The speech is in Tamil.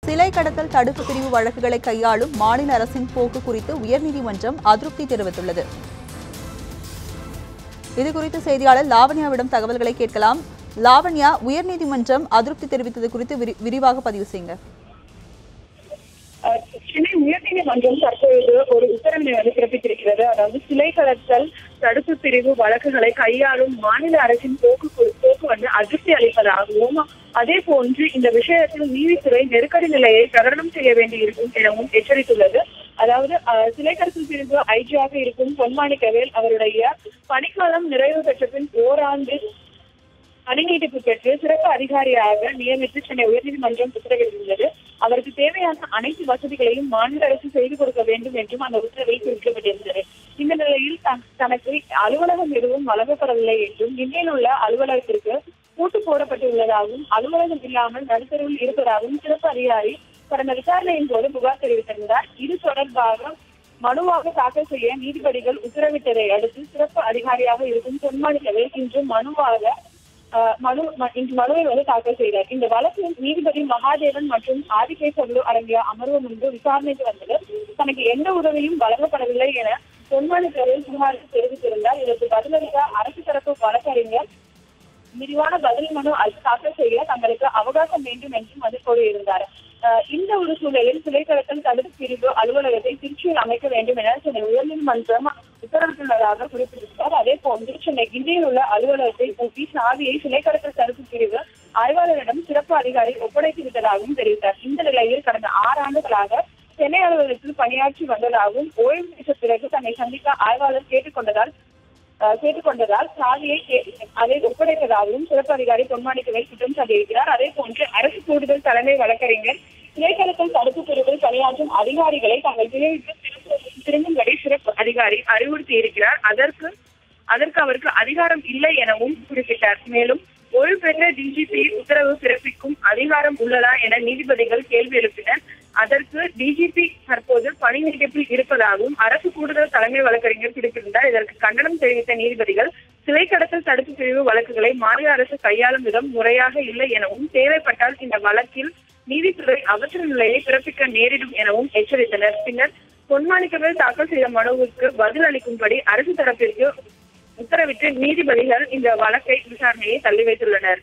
சிலை கடத்தல் தடுப்பு பிரிவு வழக்குகளை கையாளும் மாநில அரசின் போக்கு குறித்து உயர்நீதிமன்றம் அதிருப்தி தெரிவித்துள்ளது. இதுகுறித்து செய்தியாளர் லாவண்யாவிடம் தகவல்களை கேட்கலாம். லாவண்யா, உயர்நீதிமன்றம் அதிருப்தி தெரிவித்தது குறித்து விரிவாக பதிவு செய்யுங்க. சென்னை உயர்நீதிமன்றம் தற்பொழுது ஒரு உத்தரவினை பிறப்பித்திருக்கிறது. அதாவது சிலை கடத்தல் தடுப்பு பிரிவு வழக்குகளை கையாளும் மாநில அரசின் போக்கு அதிருப்தி அளிப்பதாகவும், அதே போன்று இந்த விஷயத்தில் நீதித்துறை நெருக்கடி நிலையை பிரகடனம் செய்ய வேண்டியிருக்கும் எனவும் எச்சரித்துள்ளது. அதாவது சிலை கடத்தல் பிரிவு ஐஜியாக இருக்கும் பொன்மாணிக்கவேல் அவருடைய பணிக்காலம் நிறைவு பெற்ற பின் ஓராண்டு பணி நீட்டிப்பு பெற்று சிறப்பு அதிகாரியாக நியமித்து சென்னை உயர்நீதிமன்றம் உத்தரவிட்டுள்ளது. அவருக்கு தேவையான அனைத்து வசதிகளையும் மாநில அரசு செய்து கொடுக்க வேண்டும் என்றும் அந்த உத்தரவில் குறிப்பிடப்பட்டிருந்தது. இந்த நிலையில் தனக்கு அலுவலகம் எதுவும் வழங்கப்படவில்லை என்றும், இந்தியில் உள்ள அலுவலகத்திற்கு பூட்டு போடப்பட்டுள்ளதாகவும், அலுவலகம் இல்லாமல் நடுத்தருவில் இருப்பதாகவும் சிறப்பு அதிகாரி கடந்த விசாரணையின் போது புகார் தெரிவித்திருந்தார். இது தொடர்பாக மனுவாக தாக்கல் செய்ய நீதிபதிகள் உத்தரவிட்டதை அடுத்து சிறப்பு அதிகாரியாக இருக்கும் பொன்மாணிக்கவேல் இன்று மனுவை தாக்கல் செய்தார். இந்த வழக்கில் நீதிபதி மகாதேவன் மற்றும் ஆதிகேசவலு அடங்கிய அமர்வு முன்பு விசாரணைக்கு வந்தது. தனக்கு எந்த உதவியும் வழங்கப்படவில்லை என பொன்மாணிக்கவேல் புகாரில் தெரிவித்திருந்தார். இதற்கு பதிலளித்த அரசு தரப்பு வழக்கறிஞர் விரிவான பதில் மனு தாக்கல் செய்ய தங்களுக்கு அவகாசம் வேண்டும் என்றும் அது கோரியிருந்தார். இந்த ஒரு சூழலில் சிலை கடத்தல் தடுப்பு பிரிவு அலுவலகத்தை திருச்சியில் அமைக்க வேண்டும் என சென்னை உயர்நீதிமன்றம் உத்தரவிட்டுள்ளதாக குறிப்பிட்டிருந்தார். அதே போன்று சென்னை கிண்டியில் உள்ள அலுவலகத்தை பூட்டி சாவியை சிலை கடத்தல் தடுப்பு பிரிவு ஆய்வாளரிடம் சிறப்பு அதிகாரி ஒப்படைத்து விட்டதாகவும் தெரிவித்தார். இந்த நிலையில் கடந்த 6 ஆண்டுகளாக சென்னை அலுவலகத்தில் பணியாற்றி வந்ததாகவும், ஓய்வு பெற்ற பிறகு தன்னை சந்திக்க ஆய்வாளர் கேட்டுக்கொண்டதால் சாவியை அதை ஒப்படைத்ததாகவும் சிறப்பு அதிகாரி பொன்மாணிக்கவேல் குற்றம் சாட்டியிருக்கிறார். அதே போன்று அரசு கூடுதல் தலைமை வழக்கறிஞர் சிலை கடத்தல் தடுப்பு பிரிவில் பணியாற்றும் அதிகாரிகளை தங்கள் பிரிவுக்கு திரும்பும்படி சிறப்பு அதிகாரி அறிவுறுத்தியிருக்கிறார். அதற்கு அவருக்கு அதிகாரம் இல்லை எனவும் குறிப்பிட்டார். மேலும் ஓய்வு பெற்ற டிஜிபி உத்தரவு பிறப்பிக்கும் அதிகாரம் உள்ளதா என நீதிபதிகள் கேள்வி எழுப்பினர். அதற்கு டிஜிபி தற்போது பணி நீட்டிப்பில் இருப்பதாகவும் அரசு கூடுதல் தலைமை வழக்கறிஞர் குறிப்பிட்டிருந்தார். இதற்கு கண்டனம் தெரிவித்த நீதிபதிகள் சிலை கடத்தல் தடுப்பு பிரிவு வழக்குகளை மாநில அரசு கையாளும் விதம் முறையாக இல்லை எனவும், தேவைப்பட்டால் இந்த வழக்கில் நீதித்துறை அவசர நிலையை பிறப்பிக்க நேரிடும் எனவும் எச்சரித்தனர். பின்னர் பொன்மாணிக்கவேல் தாக்கல் செய்த மனுவுக்கு பதில் அளிக்கும்படி அரசு தரப்பிற்கு உத்தரவிட்டு நீதிபதிகள் இந்த வழக்கை விசாரணையை தள்ளி வைத்துள்ளனர்.